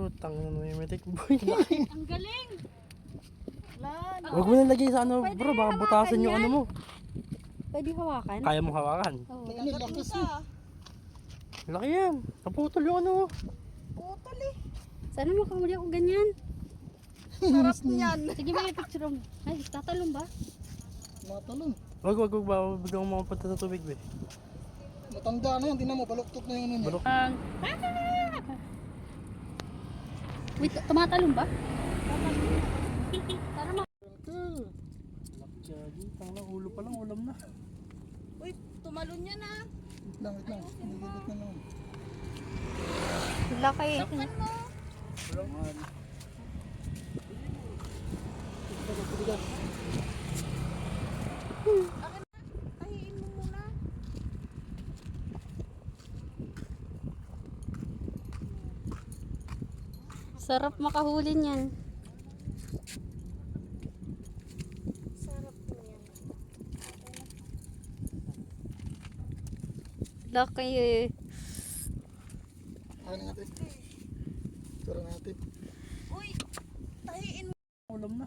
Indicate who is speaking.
Speaker 1: Putang na may metik boy.
Speaker 2: Ang galing!
Speaker 1: Huwag mo nalagay sa ano bro, baka butasan yung ano mo.
Speaker 2: Pwede hawakan?
Speaker 1: Kaya mo hawakan.
Speaker 2: Oo.
Speaker 1: Laki yan. Naputol yung ano.
Speaker 3: Putol eh.
Speaker 2: Sana makahuli ako ganyan.
Speaker 3: Sarap niyan.
Speaker 2: Sige, may picture mo. Ay, tatalong ba?
Speaker 3: Matalon.
Speaker 1: Wag biglang makapunta sa tubig be.
Speaker 3: Matanda na yan, tingnan mo, baluktot na yung ano niya.
Speaker 1: Balok.
Speaker 2: Wait, tumatalong ba? Para ma...
Speaker 1: Laki tang na ulo pa lang ulam na.
Speaker 2: Uy, tumalon yan ah.
Speaker 3: Wait lang. Nililibit na naman.
Speaker 2: Laki.
Speaker 3: Tahiin mo muna.
Speaker 2: Sarap makahuli niyan.
Speaker 3: Sarap po yan.
Speaker 2: Laki eh.
Speaker 3: Ano natin? Tara natin.
Speaker 2: Uy, tahiin mo.
Speaker 1: Ulam na.